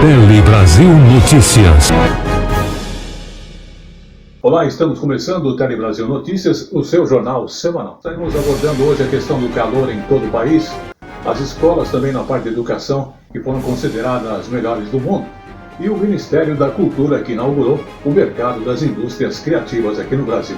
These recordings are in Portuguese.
Tele Brasil Notícias. Olá, estamos começando o Tele Brasil Notícias, o seu jornal semanal. Estamos abordando hoje a questão do calor em todo o país, as escolas também na parte de educação, que foram consideradas as melhores do mundo, e o Ministério da Cultura, que inaugurou o mercado das indústrias criativas aqui no Brasil.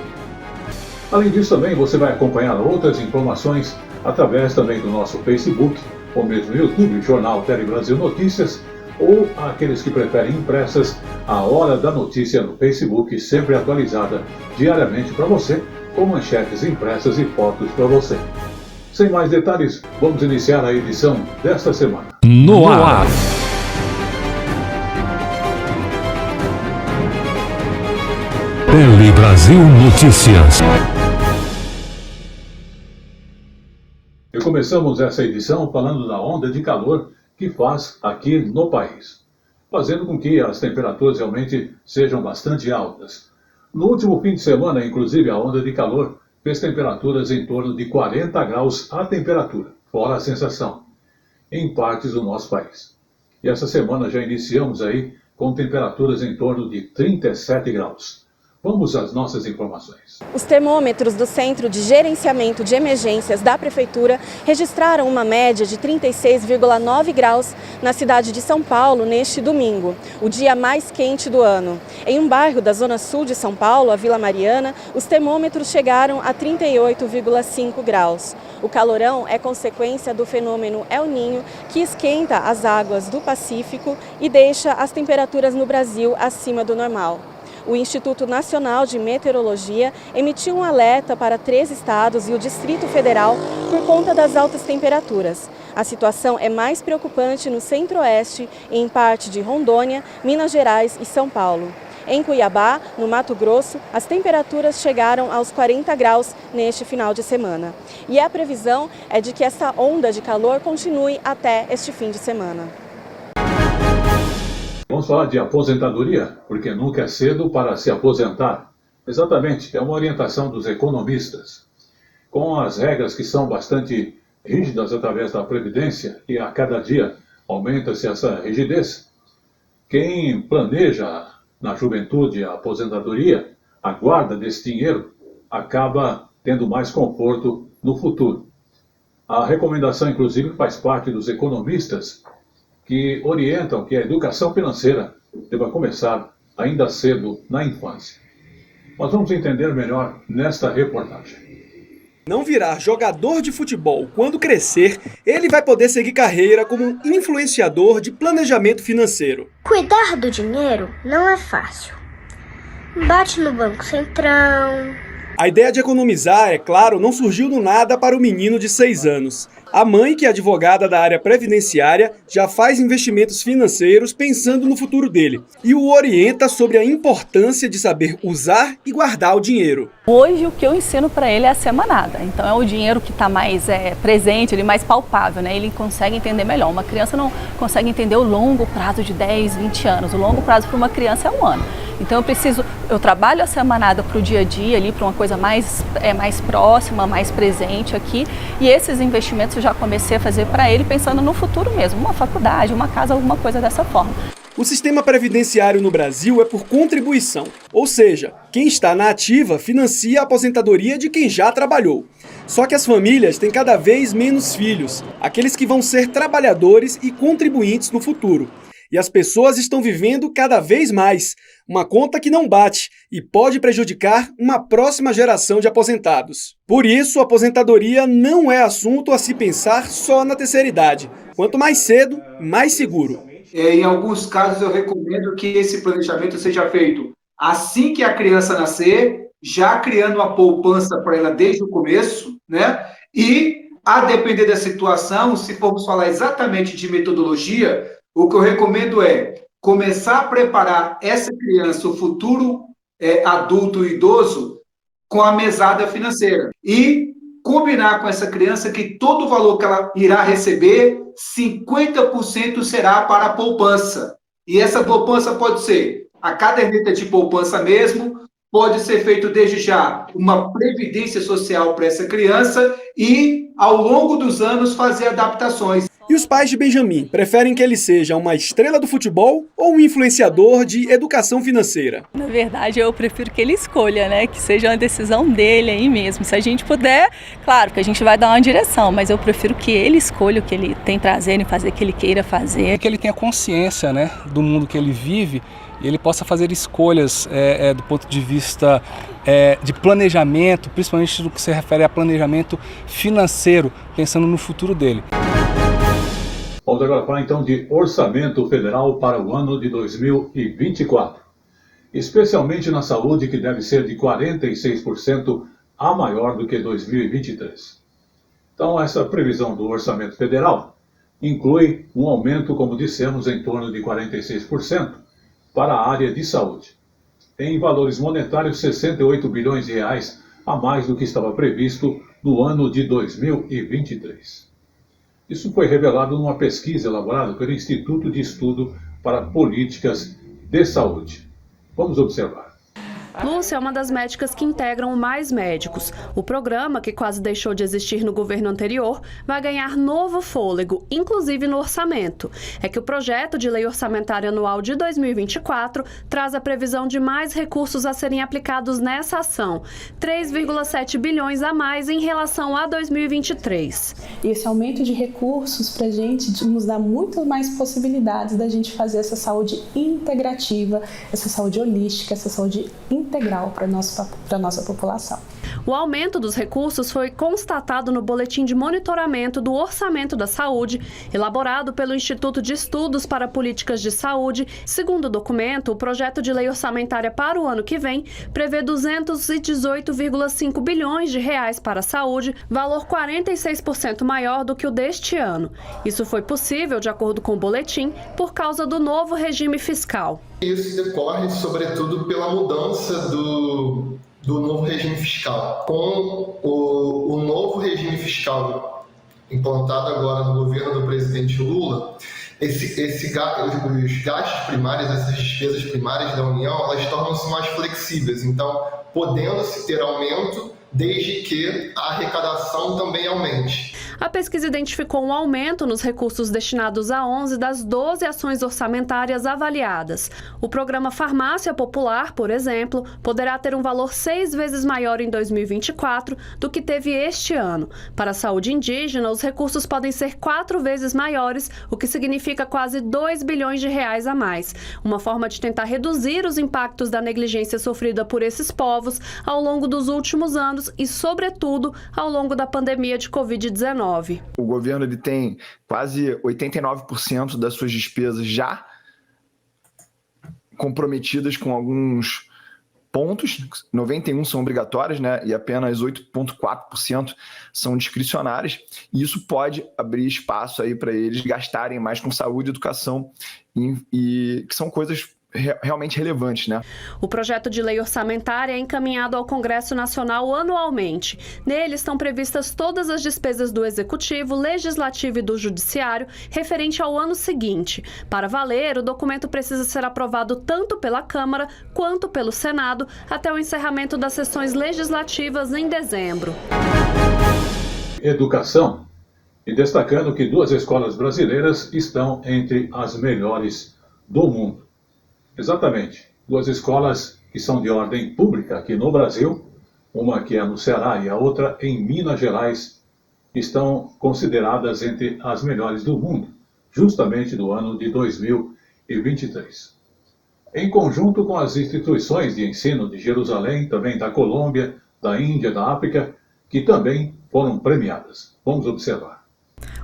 Além disso, também você vai acompanhar outras informações através também do nosso Facebook, ou mesmo YouTube, Jornal Tele Brasil Notícias, ou aqueles que preferem impressas, a Hora da Notícia no Facebook, sempre atualizada diariamente para você, com manchetes impressas e fotos para você. Sem mais detalhes, vamos iniciar a edição desta semana. No ar. Tele Brasil Notícias. E começamos essa edição falando da onda de calor que faz aqui no país, fazendo com que as temperaturas realmente sejam bastante altas. No último fim de semana, inclusive, a onda de calor fez temperaturas em torno de 40 graus a temperatura, fora a sensação, em partes do nosso país. E essa semana já iniciamos aí com temperaturas em torno de 37 graus. Vamos às nossas informações. Os termômetros do Centro de Gerenciamento de Emergências da Prefeitura registraram uma média de 36,9 graus na cidade de São Paulo neste domingo, o dia mais quente do ano. Em um bairro da zona sul de São Paulo, a Vila Mariana, os termômetros chegaram a 38,5 graus. O calorão é consequência do fenômeno El Niño, que esquenta as águas do Pacífico e deixa as temperaturas no Brasil acima do normal. O Instituto Nacional de Meteorologia emitiu um alerta para 3 estados e o Distrito Federal por conta das altas temperaturas. A situação é mais preocupante no centro-oeste e em parte de Rondônia, Minas Gerais e São Paulo. Em Cuiabá, no Mato Grosso, as temperaturas chegaram aos 40 graus neste final de semana. E a previsão é de que essa onda de calor continue até este fim de semana. Vamos falar de aposentadoria, porque nunca é cedo para se aposentar. Exatamente, é uma orientação dos economistas. Com as regras que são bastante rígidas através da Previdência, e a cada dia aumenta-se essa rigidez, quem planeja na juventude a aposentadoria, a guarda desse dinheiro, acaba tendo mais conforto no futuro. A recomendação, inclusive, faz parte dos economistas, que orientam que a educação financeira deva começar ainda cedo na infância. Mas vamos entender melhor nesta reportagem. Não virar jogador de futebol quando crescer, ele vai poder seguir carreira como um influenciador de planejamento financeiro. Cuidar do dinheiro não é fácil. Bate no Banco Centrão. A ideia de economizar, é claro, não surgiu do nada para o menino de 6 anos. A mãe, que é advogada da área previdenciária, já faz investimentos financeiros pensando no futuro dele e o orienta sobre a importância de saber usar e guardar o dinheiro. Hoje o que eu ensino para ele é a semanada, então é o dinheiro que está mais presente, ele mais palpável, né? Ele consegue entender melhor. Uma criança não consegue entender o longo prazo de 10, 20 anos, o longo prazo para uma criança é 1 ano. Então eu trabalho a semanada para o dia a dia, ali para uma coisa mais próxima, mais presente aqui, e esses investimentos eu já comecei a fazer para ele pensando no futuro mesmo, uma faculdade, uma casa, alguma coisa dessa forma. O sistema previdenciário no Brasil é por contribuição, ou seja, quem está na ativa financia a aposentadoria de quem já trabalhou. Só que as famílias têm cada vez menos filhos, aqueles que vão ser trabalhadores e contribuintes no futuro. E as pessoas estão vivendo cada vez mais, uma conta que não bate e pode prejudicar uma próxima geração de aposentados. Por isso, a aposentadoria não é assunto a se pensar só na terceira idade. Quanto mais cedo, mais seguro. Em alguns casos, eu recomendo que esse planejamento seja feito assim que a criança nascer, já criando uma poupança para ela desde o começo, né? E, a depender da situação, se formos falar exatamente de metodologia, o que eu recomendo é começar a preparar essa criança, o futuro adulto e idoso, com a mesada financeira. E combinar com essa criança que todo o valor que ela irá receber, 50% será para a poupança. E essa poupança pode ser a caderneta de poupança mesmo, pode ser feito desde já uma previdência social para essa criança e ao longo dos anos, fazer adaptações. E os pais de Benjamin preferem que ele seja uma estrela do futebol ou um influenciador de educação financeira? Na verdade, eu prefiro que ele escolha, né? Que seja uma decisão dele aí mesmo. Se a gente puder, claro que a gente vai dar uma direção, mas eu prefiro que ele escolha o que ele tem prazer em fazer, o que ele queira fazer. Que ele tenha consciência, né, do mundo que ele vive e ele possa fazer escolhas do ponto de vista de planejamento, principalmente no que se refere a planejamento financeiro, pensando no futuro dele. Vamos agora falar então de orçamento federal para o ano de 2024. Especialmente na saúde, que deve ser de 46% a maior do que 2023. Então, essa previsão do orçamento federal inclui um aumento, como dissemos, em torno de 46% para a área de saúde. Em valores monetários, 68 bilhões de reais a mais do que estava previsto no ano de 2023. Isso foi revelado numa pesquisa elaborada pelo Instituto de Estudo para Políticas de Saúde. Vamos observar. Lúcia é uma das médicas que integram o Mais Médicos. O programa, que quase deixou de existir no governo anterior, vai ganhar novo fôlego, inclusive no orçamento. É que o projeto de lei orçamentária anual de 2024 traz a previsão de mais recursos a serem aplicados nessa ação, 3,7 bilhões a mais em relação a 2023. Esse aumento de recursos para a gente nos dá muito mais possibilidades da gente fazer essa saúde integrativa, essa saúde holística, essa saúde integral para a nossa população. O aumento dos recursos foi constatado no Boletim de Monitoramento do Orçamento da Saúde, elaborado pelo Instituto de Estudos para Políticas de Saúde. Segundo o documento, o projeto de lei orçamentária para o ano que vem prevê 218,5 bilhões de reais para a saúde, valor 46% maior do que o deste ano. Isso foi possível, de acordo com o boletim, por causa do novo regime fiscal. Isso decorre, sobretudo, pela mudança do novo regime fiscal. Com o novo regime fiscal implantado agora no governo do presidente Lula, os gastos primários, essas despesas primárias da União, elas tornam-se mais flexíveis. Então, podendo-se ter aumento, desde que a arrecadação também aumente. A pesquisa identificou um aumento nos recursos destinados a 11 das 12 ações orçamentárias avaliadas. O programa Farmácia Popular, por exemplo, poderá ter um valor 6 vezes maior em 2024 do que teve este ano. Para a saúde indígena, os recursos podem ser 4 vezes maiores, o que significa quase 2 bilhões de reais a mais. Uma forma de tentar reduzir os impactos da negligência sofrida por esses povos ao longo dos últimos anos e, sobretudo, ao longo da pandemia de Covid-19. O governo ele tem quase 89% das suas despesas já comprometidas com alguns pontos, 91 são obrigatórias, né, e apenas 8,4% são discricionárias, e isso pode abrir espaço aí para eles gastarem mais com saúde e educação, e que são coisas realmente relevantes, né? O projeto de lei orçamentária é encaminhado ao Congresso Nacional anualmente. Nele estão previstas todas as despesas do Executivo, Legislativo e do Judiciário referente ao ano seguinte. Para valer, o documento precisa ser aprovado tanto pela Câmara quanto pelo Senado até o encerramento das sessões legislativas em dezembro. Educação. E destacando que 2 escolas brasileiras estão entre as melhores do mundo. Exatamente, 2 escolas que são de ordem pública aqui no Brasil, uma que é no Ceará e a outra em Minas Gerais, estão consideradas entre as melhores do mundo, justamente do ano de 2023. Em conjunto com as instituições de ensino de Jerusalém, também da Colômbia, da Índia, da África, que também foram premiadas. Vamos observar.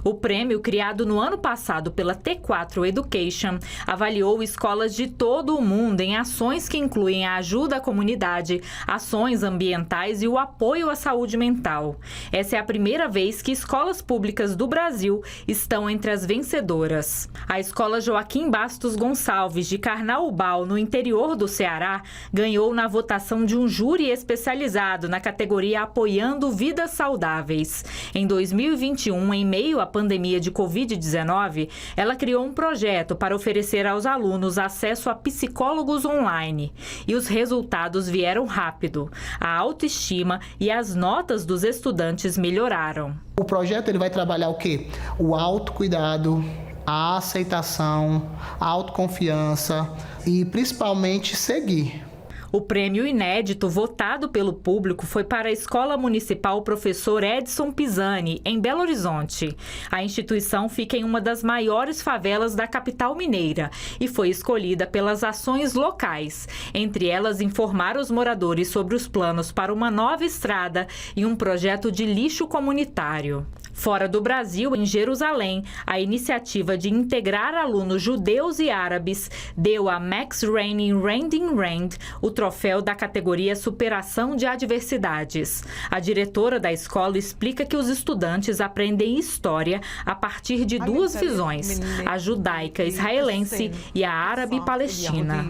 O prêmio, criado no ano passado pela T4 Education, avaliou escolas de todo o mundo em ações que incluem a ajuda à comunidade, ações ambientais e o apoio à saúde mental. Essa é a primeira vez que escolas públicas do Brasil estão entre as vencedoras. A escola Joaquim Bastos Gonçalves, de Carnaubal, no interior do Ceará, ganhou na votação de um júri especializado na categoria Apoiando Vidas Saudáveis. Em 2021, em meio à pandemia de Covid-19, ela criou um projeto para oferecer aos alunos acesso a psicólogos online. E os resultados vieram rápido. A autoestima e as notas dos estudantes melhoraram. O projeto ele vai trabalhar o quê? O autocuidado, a aceitação, a autoconfiança e principalmente seguir. O prêmio inédito votado pelo público foi para a Escola Municipal Professor Edson Pisani, em Belo Horizonte. A instituição fica em uma das maiores favelas da capital mineira e foi escolhida pelas ações locais, entre elas informar os moradores sobre os planos para uma nova estrada e um projeto de lixo comunitário. Fora do Brasil, em Jerusalém, a iniciativa de integrar alunos judeus e árabes deu a Max Raining Randing Rand o troféu da categoria Superação de Adversidades. A diretora da escola explica que os estudantes aprendem história a partir de duas visões, a judaica israelense e a árabe palestina.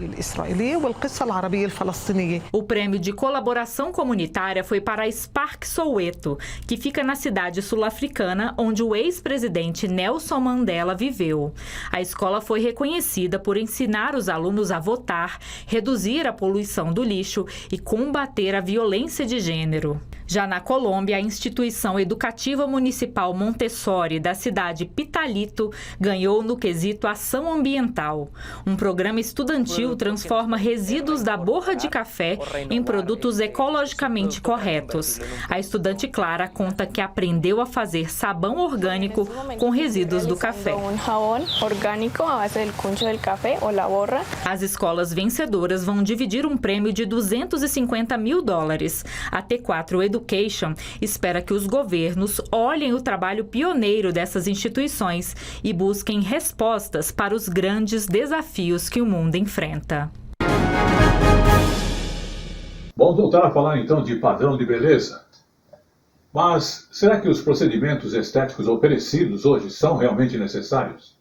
O prêmio de colaboração comunitária foi para a Spark Soweto, que fica na cidade sul-africana, onde o ex-presidente Nelson Mandela viveu. A escola foi reconhecida por ensinar os alunos a votar, reduzir a poluição do lixo e combater a violência de gênero. Já na Colômbia, a instituição educativa municipal Montessori da cidade Pitalito ganhou no quesito ação ambiental. Um programa estudantil transforma resíduos da borra de café em produtos ecologicamente corretos. A estudante Clara conta que aprendeu a fazer sabão orgânico com resíduos do café. As escolas vencedoras vão dividir um prêmio de $250 mil. A T4 Education espera que os governos olhem o trabalho pioneiro dessas instituições e busquem respostas para os grandes desafios que o mundo enfrenta. Vamos voltar a falar então de padrão de beleza. Mas será que os procedimentos estéticos oferecidos hoje são realmente necessários?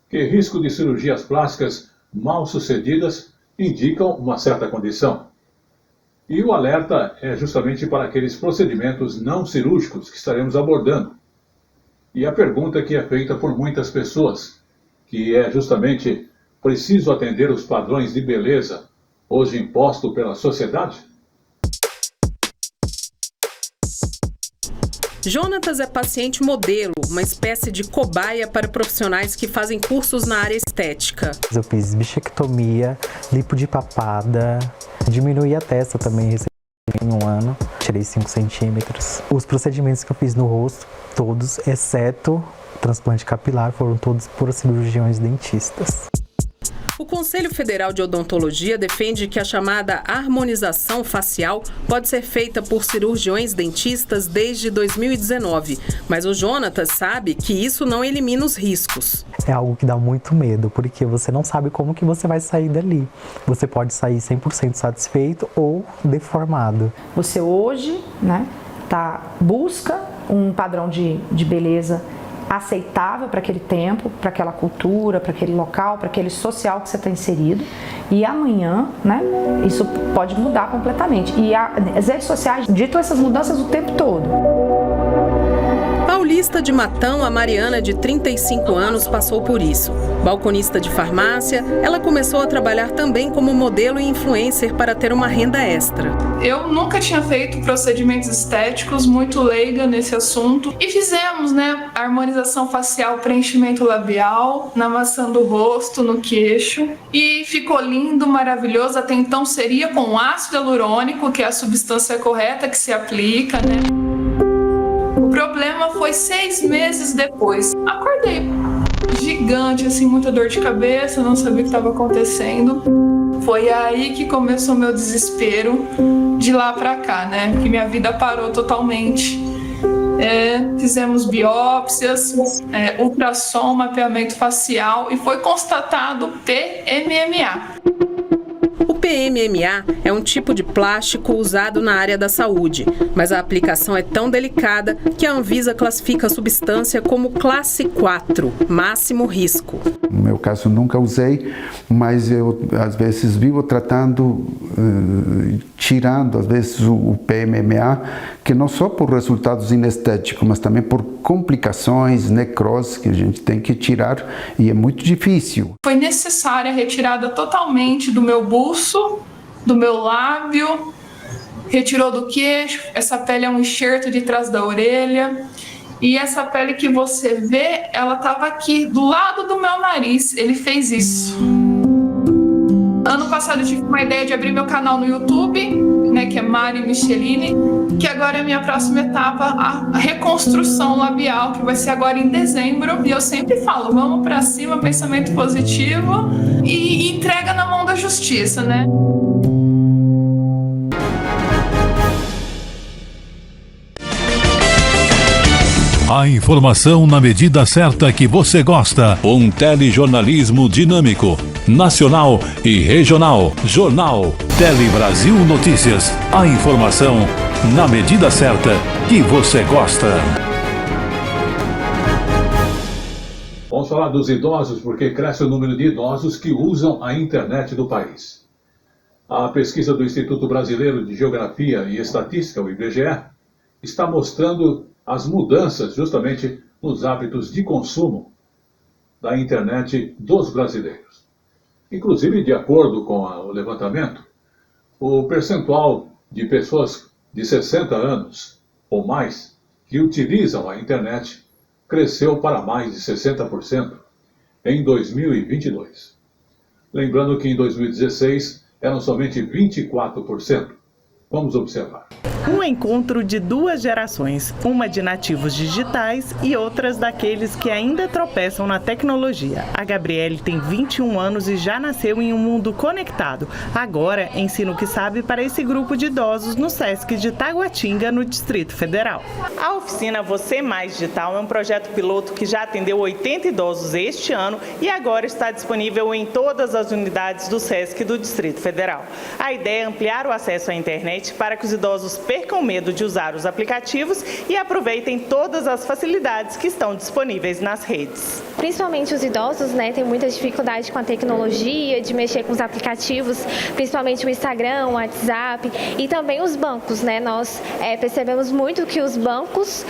Que risco de cirurgias plásticas mal sucedidas indicam uma certa condição? E o alerta é justamente para aqueles procedimentos não cirúrgicos que estaremos abordando. E a pergunta que é feita por muitas pessoas, que é justamente: preciso atender os padrões de beleza hoje impostos pela sociedade? Jonatas é paciente modelo, uma espécie de cobaia para profissionais que fazem cursos na área estética. Eu fiz bichectomia, lipo de papada, diminuí a testa também recentemente em um ano, tirei 5 centímetros. Os procedimentos que eu fiz no rosto, todos, exceto transplante capilar, foram todos por cirurgiões dentistas. O Conselho Federal de Odontologia defende que a chamada harmonização facial pode ser feita por cirurgiões dentistas desde 2019, mas o Jonatas sabe que isso não elimina os riscos. É algo que dá muito medo, porque você não sabe como que você vai sair dali. Você pode sair 100% satisfeito ou deformado. Você hoje, busca um padrão de beleza aceitável para aquele tempo, para aquela cultura, para aquele local, para aquele social que você está inserido. E amanhã, isso pode mudar completamente. E as redes sociais ditam essas mudanças o tempo todo. Paulista de Matão, a Mariana, de 35 anos, passou por isso. Balconista de farmácia, ela começou a trabalhar também como modelo e influencer para ter uma renda extra. Eu nunca tinha feito procedimentos estéticos, muito leiga nesse assunto. E fizemos, a harmonização facial, preenchimento labial, na maçã do rosto, no queixo. E ficou lindo, maravilhoso. Até então seria com ácido hialurônico, que é a substância correta que se aplica, O problema foi 6 meses depois. Acordei gigante, muita dor de cabeça, não sabia o que estava acontecendo. Foi aí que começou meu desespero de lá pra cá, que minha vida parou totalmente. Fizemos biópsias, ultrassom, mapeamento facial e foi constatado PMMA. O PMMA é um tipo de plástico usado na área da saúde, mas a aplicação é tão delicada que a Anvisa classifica a substância como classe 4, máximo risco. No meu caso nunca usei, mas eu às vezes vivo tratando, tirando às vezes o PMMA, que não só por resultados inestéticos, mas também por complicações, necrose que a gente tem que tirar e é muito difícil. Foi necessária a retirada totalmente do meu buço, do meu lábio, retirou do queixo, essa pele é um enxerto de trás da orelha. E essa pele que você vê, ela estava aqui do lado do meu nariz. Ele fez isso. Ano passado eu tive uma ideia de abrir meu canal no YouTube, né, que é Mari Michelini, que agora é a minha próxima etapa, a reconstrução labial, que vai ser agora em dezembro. E eu sempre falo, vamos pra cima, pensamento positivo e entrega na mão da justiça, né? A informação na medida certa que você gosta. Um telejornalismo dinâmico, nacional e regional. Jornal Tele Brasil Notícias. A informação na medida certa que você gosta. Vamos falar dos idosos, porque cresce o número de idosos que usam a internet do país. A pesquisa do Instituto Brasileiro de Geografia e Estatística, o IBGE, está mostrando as mudanças justamente nos hábitos de consumo da internet dos brasileiros. Inclusive, de acordo com o levantamento, o percentual de pessoas de 60 anos ou mais que utilizam a internet cresceu para mais de 60% em 2022. Lembrando que em 2016 eram somente 24%. Vamos observar. Um encontro de duas gerações, uma de nativos digitais e outras daqueles que ainda tropeçam na tecnologia. A Gabriele tem 21 anos e já nasceu em um mundo conectado. Agora ensina o que sabe para esse grupo de idosos no SESC de Taguatinga, no Distrito Federal. A oficina Você Mais Digital é um projeto piloto que já atendeu 80 idosos este ano e agora está disponível em todas as unidades do SESC do Distrito Federal. A ideia é ampliar o acesso à internet para que os idosos percam medo de usar os aplicativos e aproveitem todas as facilidades que estão disponíveis nas redes. Principalmente os idosos, né, têm muita dificuldade com a tecnologia, de mexer com os aplicativos, principalmente o Instagram, o WhatsApp e também os bancos, né? Nós percebemos muito que os bancos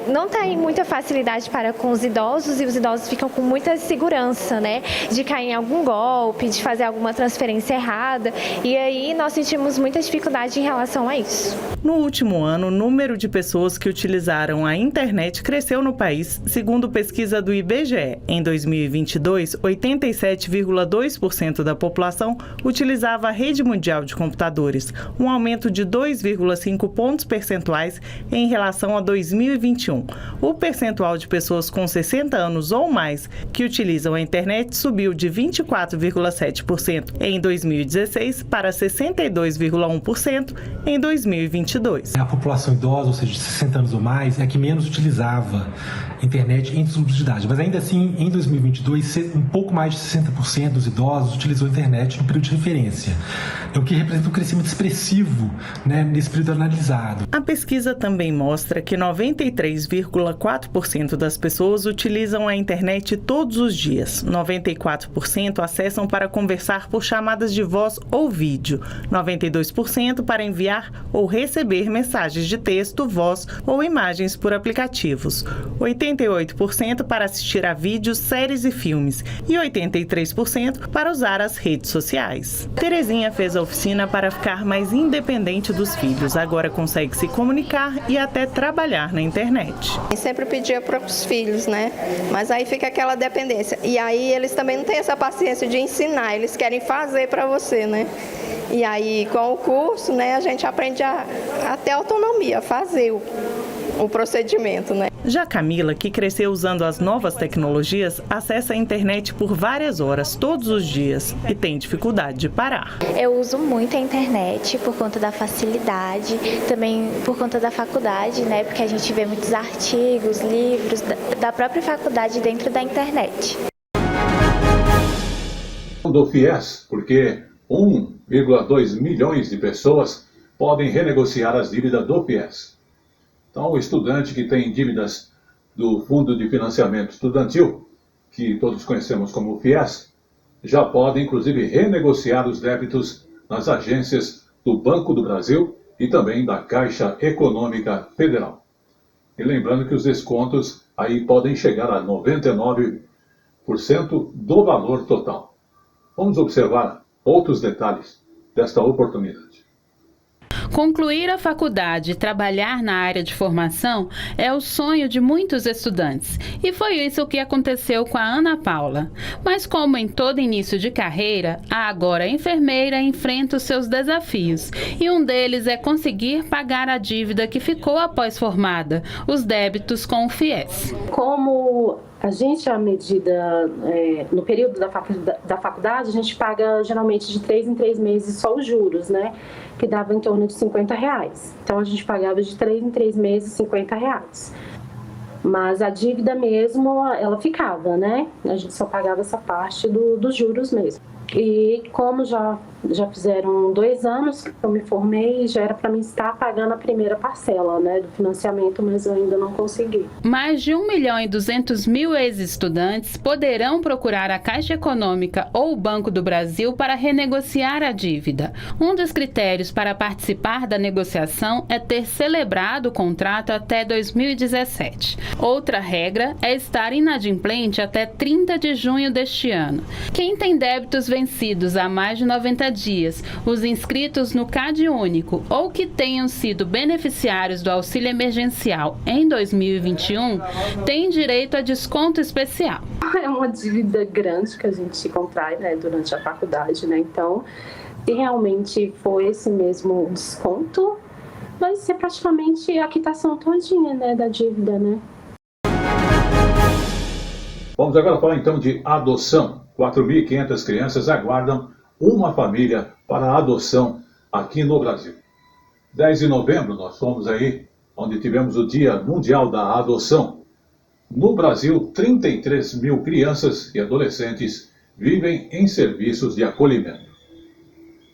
não têm muita facilidade para com os idosos e os idosos ficam com muita segurança, né, de cair em algum golpe, de fazer alguma transferência errada e aí nós sentimos muita dificuldade em relação a isso. No último ano, o número de pessoas que utilizaram a internet cresceu no país, segundo pesquisa do IBGE. Em 2022, 87,2% da população utilizava a rede mundial de computadores, um aumento de 2,5 pontos percentuais em relação a 2021. O percentual de pessoas com 60 anos ou mais que utilizam a internet subiu de 24,7% em 2016 para 62,1% em 2022. A população idosa, ou seja, de 60 anos ou mais, é a que menos utilizava a internet entre os grupos de idade. Mas ainda assim, em 2022, um pouco mais de 60% dos idosos utilizou a internet no período de referência, o que representa um crescimento expressivo, né, nesse período analisado. A pesquisa também mostra que 93,4% das pessoas utilizam a internet todos os dias. 94% acessam para conversar por chamadas de voz ou vídeo. 92% para enviar ou receber mensagens de texto, voz ou imagens por aplicativos. 88% para assistir a vídeos, séries e filmes. E 83% para usar as redes sociais. Terezinha fez a oficina para ficar mais independente dos filhos. Agora consegue se comunicar e até trabalhar na internet. Eu sempre pedia para os filhos, né? Mas aí fica aquela dependência. E aí eles também não têm essa paciência de ensinar, eles querem fazer para você, né? E aí com o curso, né, a gente aprende a ter autonomia, a fazer o procedimento, né? Já Camila, que cresceu usando as novas tecnologias, acessa a internet por várias horas, todos os dias, e tem dificuldade de parar. Eu uso muito a internet por conta da facilidade, também por conta da faculdade, né? Porque a gente vê muitos artigos, livros da própria faculdade dentro da internet. Do FIES, porque 1,2 milhões de pessoas podem renegociar as dívidas do FIES. Então, o estudante que tem dívidas do Fundo de Financiamento Estudantil, que todos conhecemos como FIES, já pode, inclusive, renegociar os débitos nas agências do Banco do Brasil e também da Caixa Econômica Federal. E lembrando que os descontos aí podem chegar a 99% do valor total. Vamos observar outros detalhes desta oportunidade. Concluir a faculdade e trabalhar na área de formação é o sonho de muitos estudantes. E foi isso que aconteceu com a Ana Paula. Mas como em todo início de carreira, a agora enfermeira enfrenta os seus desafios. E um deles é conseguir pagar a dívida que ficou após formada, os débitos com o FIES. Como a gente, à medida, no período da faculdade, a gente paga geralmente de 3 em 3 meses só os juros, né? Que dava em torno de R$50. Então, a gente pagava de 3 em 3 meses R$50. Mas a dívida mesmo, ela ficava, né? A gente só pagava essa parte dos juros mesmo. E como já fizeram 2 anos que eu me formei, já era para mim estar pagando a primeira parcela, né, do financiamento, mas eu ainda não consegui. Mais de 1.200.000 ex-estudantes poderão procurar a Caixa Econômica ou o Banco do Brasil para renegociar a dívida. Um dos critérios para participar da negociação é ter celebrado o contrato até 2017. Outra regra é estar inadimplente até 30 de junho deste ano. Quem tem débitos vencidos há mais de 90 dias, os inscritos no CadÚnico ou que tenham sido beneficiários do auxílio emergencial em 2021 têm direito a desconto especial. É uma dívida grande que a gente contrai, né, durante a faculdade, né? Então, se realmente for esse mesmo desconto, vai ser praticamente a quitação todinha, né, da dívida, né? Vamos agora falar então de adoção. 4.500 crianças aguardam uma família para a adoção aqui no Brasil. 10 de novembro nós fomos aí, onde tivemos o Dia Mundial da Adoção. No Brasil, 33 mil crianças e adolescentes vivem em serviços de acolhimento.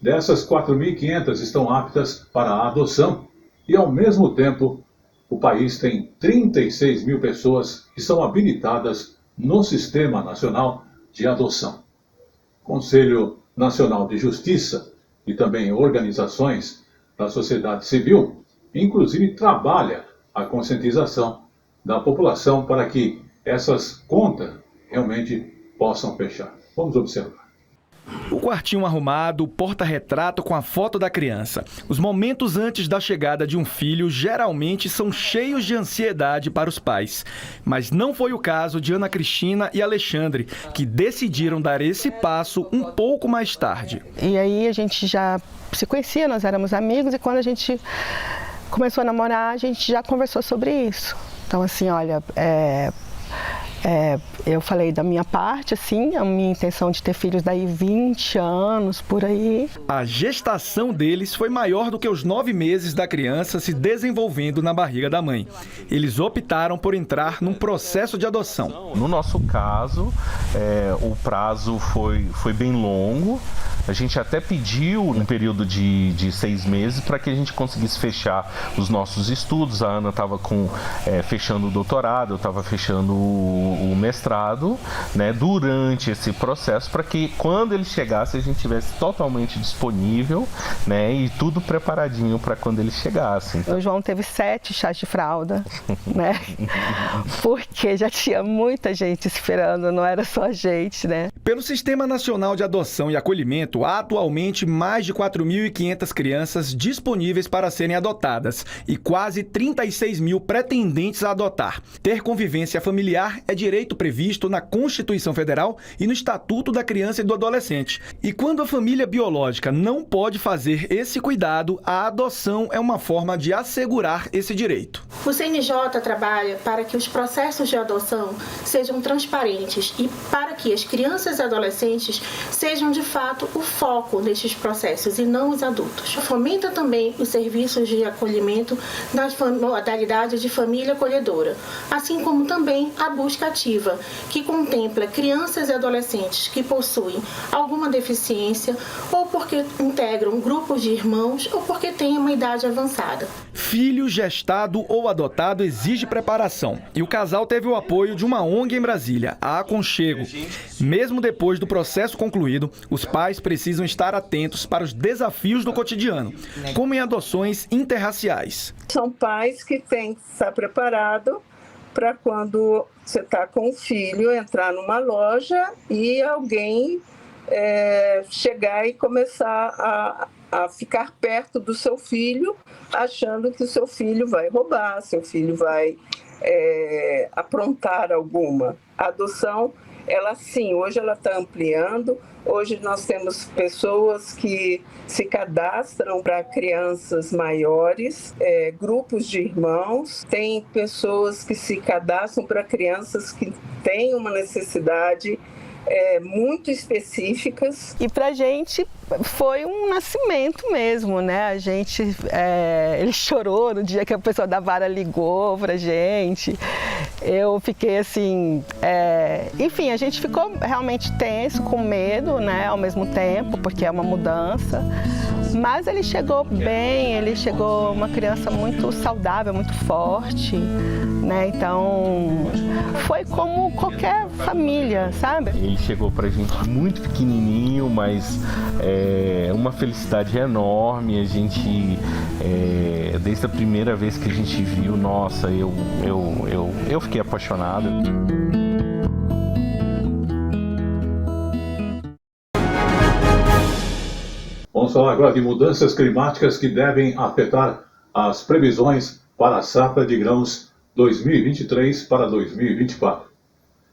Dessas, 4.500 estão aptas para a adoção e, ao mesmo tempo, o país tem 36 mil pessoas que são habilitadas no Sistema Nacional de Adoção. Conselho Nacional de Justiça e também organizações da sociedade civil, inclusive trabalha a conscientização da população para que essas contas realmente possam fechar. Vamos observar. O quartinho arrumado, porta-retrato com a foto da criança. Os momentos antes da chegada de um filho geralmente são cheios de ansiedade para os pais. Mas não foi o caso de Ana Cristina e Alexandre, que decidiram dar esse passo um pouco mais tarde. E aí a gente já se conhecia, nós éramos amigos, e quando a gente começou a namorar, a gente já conversou sobre isso. Então, assim, olha, eu falei da minha parte, assim, a minha intenção de ter filhos daí 20 anos, por aí. A gestação deles foi maior do que os 9 meses da criança se desenvolvendo na barriga da mãe. Eles optaram por entrar num processo de adoção. No nosso caso, o prazo foi bem longo. A gente até pediu um período de 6 meses para que a gente conseguisse fechar os nossos estudos. A Ana estava fechando o doutorado, eu estava fechando o mestrado, né, durante esse processo, para que quando ele chegasse a gente tivesse totalmente disponível, né, e tudo preparadinho para quando ele chegasse. O João teve 7 chás de fralda, né, porque já tinha muita gente esperando, não era só a gente, né. Pelo Sistema Nacional de Adoção e Acolhimento, há atualmente mais de 4.500 crianças disponíveis para serem adotadas e quase 36 mil pretendentes a adotar. Ter convivência familiar é direito previsto na Constituição Federal e no Estatuto da Criança e do Adolescente. E quando a família biológica não pode fazer esse cuidado, a adoção é uma forma de assegurar esse direito. O CNJ trabalha para que os processos de adoção sejam transparentes e para que as crianças e adolescentes sejam de fato o foco destes processos e não os adultos. Fomenta também os serviços de acolhimento das modalidades de família acolhedora, assim como também a busca educativa que contempla crianças e adolescentes que possuem alguma deficiência ou porque integram grupos de irmãos ou porque têm uma idade avançada. Filho gestado ou adotado exige preparação e o casal teve o apoio de uma ONG em Brasília, a Aconchego. Mesmo depois do processo concluído, os pais precisam estar atentos para os desafios do cotidiano, como em adoções interraciais. São pais que têm que estar preparados para quando você está com o filho entrar numa loja e alguém chegar e começar a ficar perto do seu filho, achando que o seu filho vai roubar, seu filho vai aprontar alguma. A adoção, ela sim, hoje ela está ampliando. Hoje nós temos pessoas que se cadastram para crianças maiores, grupos de irmãos. Tem pessoas que se cadastram para crianças que têm uma necessidade muito específicas. E pra gente foi um nascimento mesmo, né? A gente, ele chorou no dia que a pessoa da vara ligou pra gente. Eu fiquei assim, enfim, a gente ficou realmente tenso, com medo, né? Ao mesmo tempo, porque é uma mudança. Mas ele chegou bem, ele chegou uma criança muito saudável, muito forte, né? Então, foi como qualquer família, sabe? Ele chegou pra gente muito pequenininho, mas uma felicidade enorme. A gente, desde a primeira vez que a gente viu, nossa, eu fiquei apaixonado. Vamos falar agora de mudanças climáticas que devem afetar as previsões para a safra de grãos 2023 para 2024.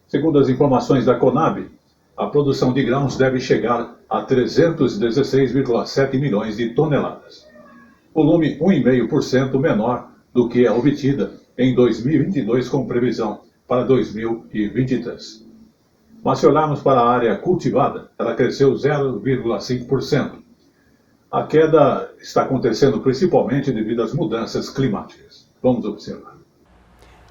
Segundo as informações da Conab, a produção de grãos deve chegar a 316,7 milhões de toneladas. Volume 1,5% menor do que é obtida em 2022 com previsão para 2023. Mas se olharmos para a área cultivada, ela cresceu 0,5%. A queda está acontecendo principalmente devido às mudanças climáticas. Vamos observar.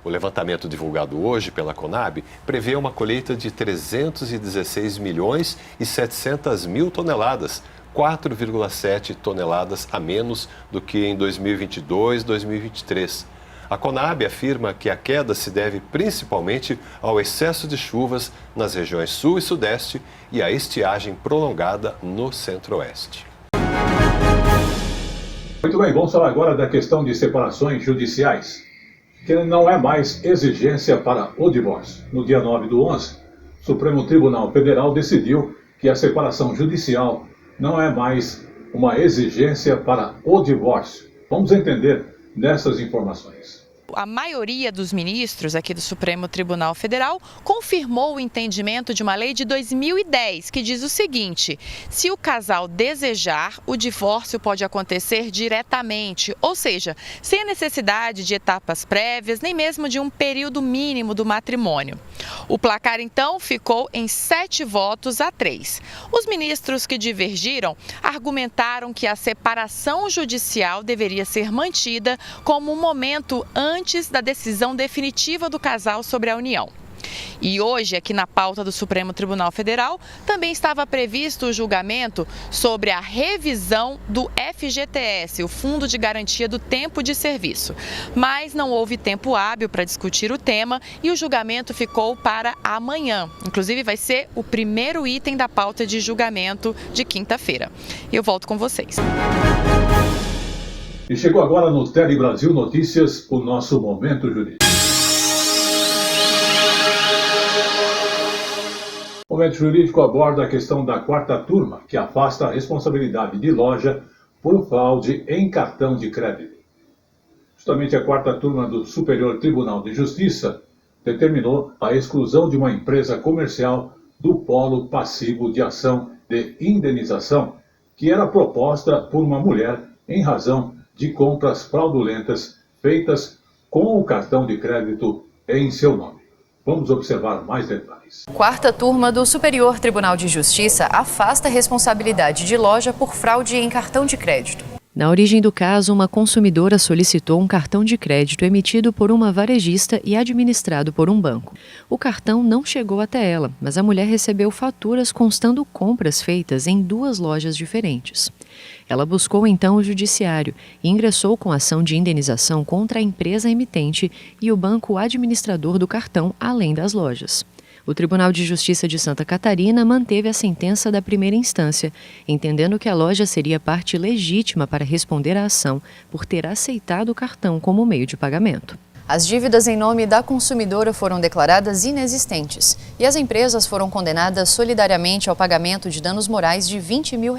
O levantamento divulgado hoje pela Conab prevê uma colheita de 316 milhões e 700 mil toneladas, 4,7 toneladas a menos do que em 2022-2023. A Conab afirma que a queda se deve principalmente ao excesso de chuvas nas regiões sul e sudeste e à estiagem prolongada no centro-oeste. Muito bem, vamos falar agora da questão de separações judiciais, que não é mais exigência para o divórcio. No dia 9/11, o Supremo Tribunal Federal decidiu que a separação judicial não é mais uma exigência para o divórcio. Vamos entender nessas informações. A maioria dos ministros aqui do Supremo Tribunal Federal confirmou o entendimento de uma lei de 2010 que diz o seguinte: se o casal desejar, o divórcio pode acontecer diretamente, ou seja, sem a necessidade de etapas prévias, nem mesmo de um período mínimo do matrimônio. O placar, então, ficou em 7-3. Os ministros que divergiram argumentaram que a separação judicial deveria ser mantida como um momento antes da decisão definitiva do casal sobre a união. E hoje, aqui na pauta do Supremo Tribunal Federal, também estava previsto o julgamento sobre a revisão do FGTS, o Fundo de Garantia do Tempo de Serviço. Mas não houve tempo hábil para discutir o tema e o julgamento ficou para amanhã. Inclusive, vai ser o primeiro item da pauta de julgamento de quinta-feira. Eu volto com vocês. E chegou agora no Tele Brasil Notícias o nosso Momento Jurídico. O Momento Jurídico aborda a questão da quarta turma, que afasta a responsabilidade de loja por fraude em cartão de crédito. Justamente a quarta turma do Superior Tribunal de Justiça determinou a exclusão de uma empresa comercial do polo passivo de ação de indenização, que era proposta por uma mulher em razão de compras fraudulentas feitas com o cartão de crédito em seu nome. Vamos observar mais detalhes. Quarta turma do Superior Tribunal de Justiça afasta a responsabilidade de loja por fraude em cartão de crédito. Na origem do caso, uma consumidora solicitou um cartão de crédito emitido por uma varejista e administrado por um banco. O cartão não chegou até ela, mas a mulher recebeu faturas constando compras feitas em 2 lojas diferentes. Ela buscou então o judiciário e ingressou com ação de indenização contra a empresa emitente e o banco administrador do cartão, além das lojas. O Tribunal de Justiça de Santa Catarina manteve a sentença da primeira instância, entendendo que a loja seria parte legítima para responder à ação por ter aceitado o cartão como meio de pagamento. As dívidas em nome da consumidora foram declaradas inexistentes e as empresas foram condenadas solidariamente ao pagamento de danos morais de R$20 mil.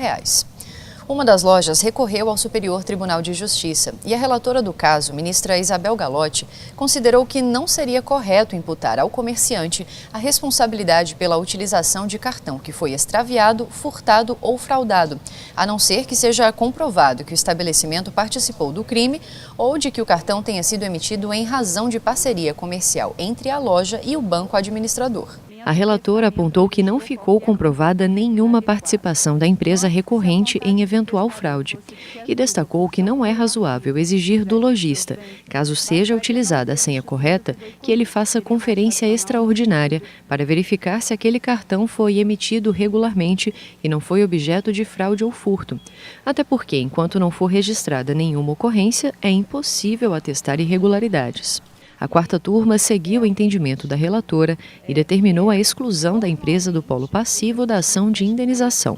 Uma das lojas recorreu ao Superior Tribunal de Justiça e a relatora do caso, ministra Isabel Galotti, considerou que não seria correto imputar ao comerciante a responsabilidade pela utilização de cartão que foi extraviado, furtado ou fraudado, a não ser que seja comprovado que o estabelecimento participou do crime ou de que o cartão tenha sido emitido em razão de parceria comercial entre a loja e o banco administrador. A relatora apontou que não ficou comprovada nenhuma participação da empresa recorrente em eventual fraude e destacou que não é razoável exigir do lojista, caso seja utilizada a senha correta, que ele faça conferência extraordinária para verificar se aquele cartão foi emitido regularmente e não foi objeto de fraude ou furto. Até porque, enquanto não for registrada nenhuma ocorrência, é impossível atestar irregularidades. A 4ª turma seguiu o entendimento da relatora e determinou a exclusão da empresa do polo passivo da ação de indenização.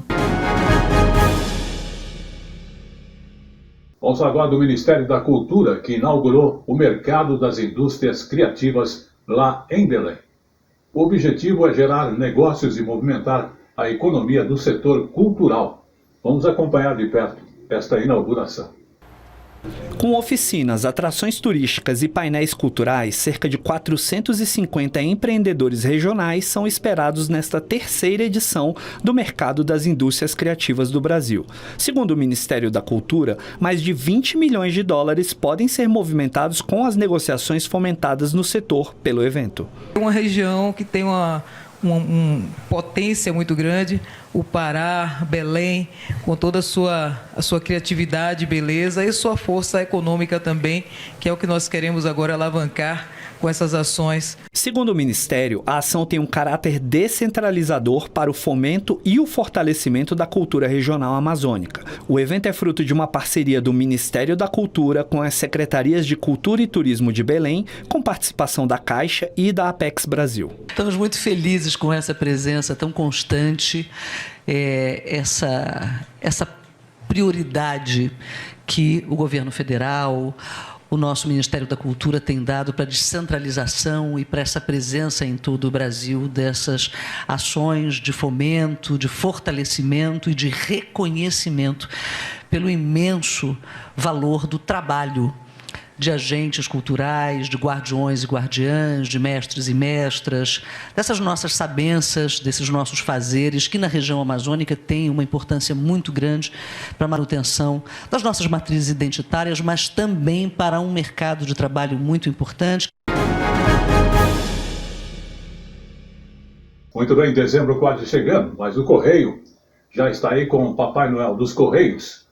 Vamos agora do Ministério da Cultura, que inaugurou o Mercado das Indústrias Criativas lá em Belém. O objetivo é gerar negócios e movimentar a economia do setor cultural. Vamos acompanhar de perto esta inauguração. Com oficinas, atrações turísticas e painéis culturais, cerca de 450 empreendedores regionais são esperados nesta 3ª edição do Mercado das Indústrias Criativas do Brasil. Segundo o Ministério da Cultura, mais de $20 milhões podem ser movimentados com as negociações fomentadas no setor pelo evento. Uma região que tem uma potência muito grande, o Pará, Belém, com toda a sua criatividade, beleza e sua força econômica também, que é o que nós queremos agora alavancar com essas ações. Segundo o Ministério, a ação tem um caráter descentralizador para o fomento e o fortalecimento da cultura regional amazônica. O evento é fruto de uma parceria do Ministério da Cultura com as Secretarias de Cultura e Turismo de Belém, com participação da Caixa e da Apex Brasil. Estamos muito felizes com essa presença tão constante, essa prioridade que o governo federal, o nosso Ministério da Cultura tem dado para a descentralização e para essa presença em todo o Brasil dessas ações de fomento, de fortalecimento e de reconhecimento pelo imenso valor do trabalho de agentes culturais, de guardiões e guardiãs, de mestres e mestras, dessas nossas sabenças, desses nossos fazeres, que na região amazônica tem uma importância muito grande para a manutenção das nossas matrizes identitárias, mas também para um mercado de trabalho muito importante. Muito bem, dezembro quase chegando, mas o Correio já está aí com o Papai Noel dos Correios,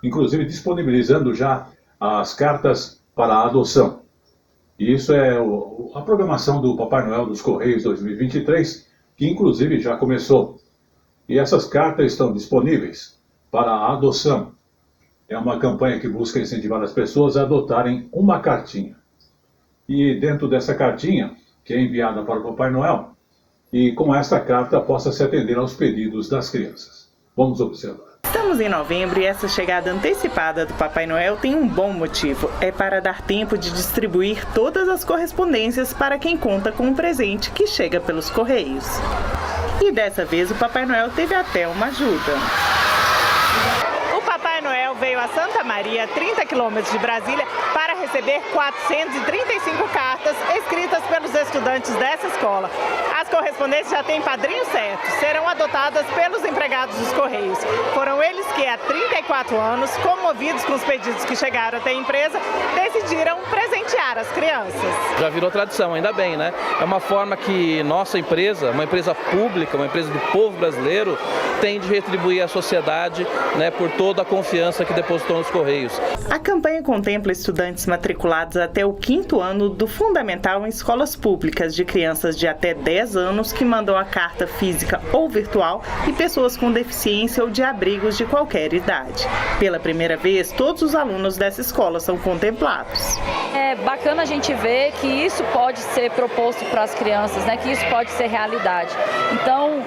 inclusive disponibilizando já as cartas para a adoção. E isso é a programação do Papai Noel dos Correios 2023, que inclusive já começou. E essas cartas estão disponíveis para a adoção. É uma campanha que busca incentivar as pessoas a adotarem uma cartinha. E dentro dessa cartinha, que é enviada para o Papai Noel, e com esta carta possa se atender aos pedidos das crianças. Vamos observar. Estamos em novembro e essa chegada antecipada do Papai Noel tem um bom motivo. É para dar tempo de distribuir todas as correspondências para quem conta com um presente que chega pelos Correios. E dessa vez o Papai Noel teve até uma ajuda. O Papai Noel veio a Santa Maria, 30 quilômetros de Brasília, para receber 435 cartas escritas pelos estudantes dessa escola. As correspondências já têm padrinho certo, serão adotadas pelos empregados dos Correios. Foram eles que, há 34 anos, comovidos com os pedidos que chegaram até a empresa, decidiram presentear as crianças. Já virou tradição, ainda bem, né? É uma forma que nossa empresa, uma empresa pública, uma empresa do povo brasileiro, tem de retribuir à sociedade, né, por toda a confiança que depositou nos Correios. A campanha contempla estudantes matriculados até o 5º ano do fundamental em escolas públicas de crianças de até 10 anos que mandam a carta física ou virtual e pessoas com deficiência ou de abrigos de qualquer idade. Pela primeira vez, todos os alunos dessa escola são contemplados. É bacana a gente ver que isso pode ser proposto para as crianças, né? Que isso pode ser realidade. Então,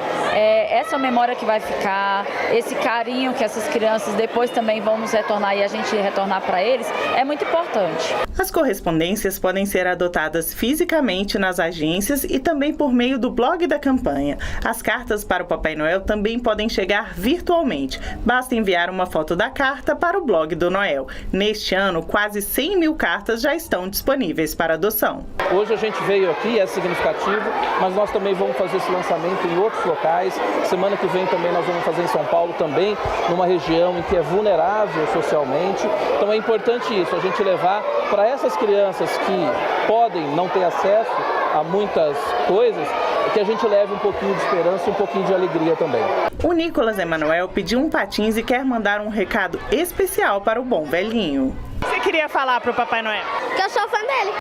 essa memória que vai ficar, esse carinho que essas crianças depois também vão nos retornar e a gente retornar para eles, é muito importante. As correspondências podem ser adotadas fisicamente nas agências e também por meio do blog da campanha. As cartas para o Papai Noel também podem chegar virtualmente. Basta enviar uma foto da carta para o blog do Noel. Neste ano, quase 100 mil cartas já estão disponíveis para adoção. Hoje a gente veio aqui, é significativo, mas nós também vamos fazer esse lançamento em outros locais. Semana que vem também nós vamos fazer em São Paulo, também numa região em que é vulnerável socialmente. Então é importante isso, a gente levar para essas crianças que podem não ter acesso a muitas coisas, que a gente leve um pouquinho de esperança e um pouquinho de alegria também. O Nicolas Emanuel pediu um patins e quer mandar um recado especial para o bom velhinho. O que você queria falar para o Papai Noel? Que eu sou fã dele.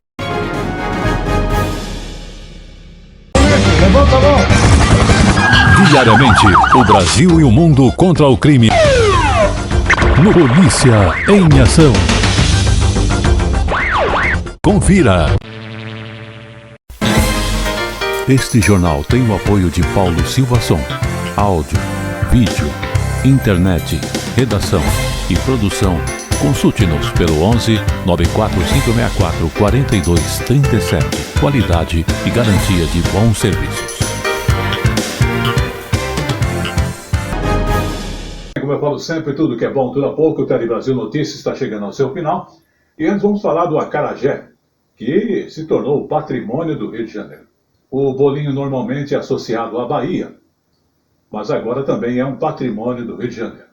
Levanta a mão! Diariamente, o Brasil e o mundo contra o crime. No Polícia em Ação. Confira. Este jornal tem o apoio de Paulo Silva Som. Áudio, vídeo, internet, redação e produção. Consulte-nos pelo 11 94564 4237. Qualidade e garantia de bons serviços. Como eu falo sempre, tudo que é bom dura pouco. O Tele Brasil Notícias está chegando ao seu final. E antes vamos falar do acarajé, que se tornou patrimônio do Rio de Janeiro. O bolinho normalmente é associado à Bahia, mas agora também é um patrimônio do Rio de Janeiro.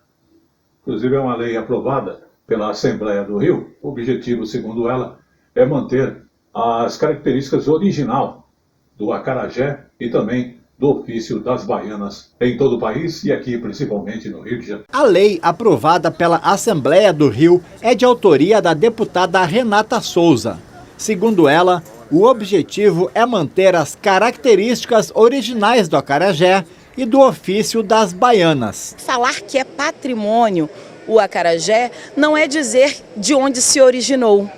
Inclusive é uma lei aprovada pela Assembleia do Rio. O objetivo, segundo ela, é manter as características original do acarajé e também do ofício das baianas em todo o país e aqui principalmente no Rio de Janeiro. A lei aprovada pela Assembleia do Rio é de autoria da deputada Renata Souza. Segundo ela, o objetivo é manter as características originais do acarajé e do ofício das baianas. Falar que é patrimônio o acarajé não é dizer de onde se originou,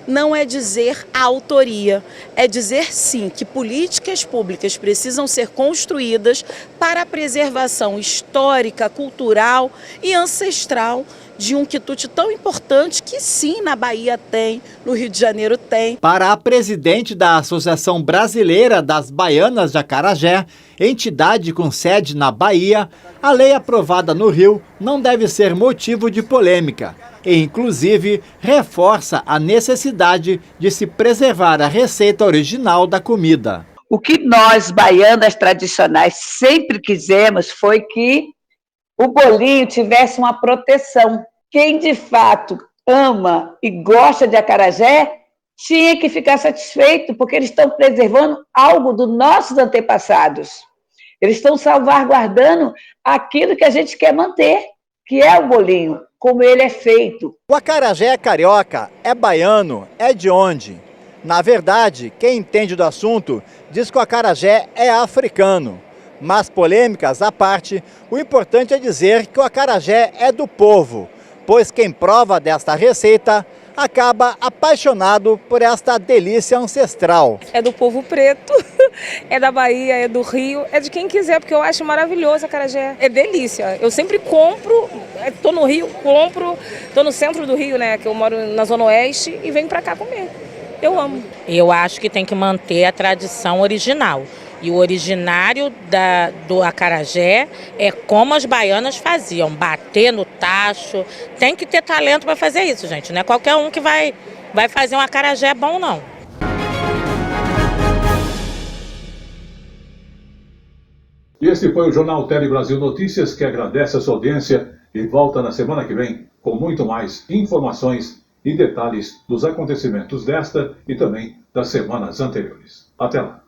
não é dizer a autoria, é dizer sim que políticas públicas precisam ser construídas para a preservação histórica, cultural e ancestral de um quitute tão importante que sim, na Bahia tem, no Rio de Janeiro tem. Para a presidente da Associação Brasileira das Baianas de Acarajé, entidade com sede na Bahia, a lei aprovada no Rio não deve ser motivo de polêmica e, inclusive, reforça a necessidade de se preservar a receita original da comida. O que nós, baianas tradicionais, sempre quisemos foi que o bolinho tivesse uma proteção. Quem de fato ama e gosta de acarajé tinha que ficar satisfeito, porque eles estão preservando algo dos nossos antepassados. Eles estão salvaguardando aquilo que a gente quer manter, que é o bolinho, como ele é feito. O acarajé é carioca, é baiano, é de onde? Na verdade, quem entende do assunto diz que o acarajé é africano. Mas polêmicas à parte, o importante é dizer que o acarajé é do povo, pois quem prova desta receita acaba apaixonado por esta delícia ancestral. É do povo preto, é da Bahia, é do Rio, é de quem quiser, porque eu acho maravilhoso a acarajé. É delícia. Eu sempre compro, tô no Rio, compro, tô no centro do Rio, né, que eu moro na Zona Oeste, e venho pra cá comer. Eu amo. Eu acho que tem que manter a tradição original. E o originário do acarajé é como as baianas faziam, bater no tacho. Tem que ter talento para fazer isso, gente. Não é qualquer um que vai fazer um acarajé bom, não. E esse foi o Jornal Tele Brasil Notícias, que agradece a sua audiência e volta na semana que vem com muito mais informações e detalhes dos acontecimentos desta e também das semanas anteriores. Até lá.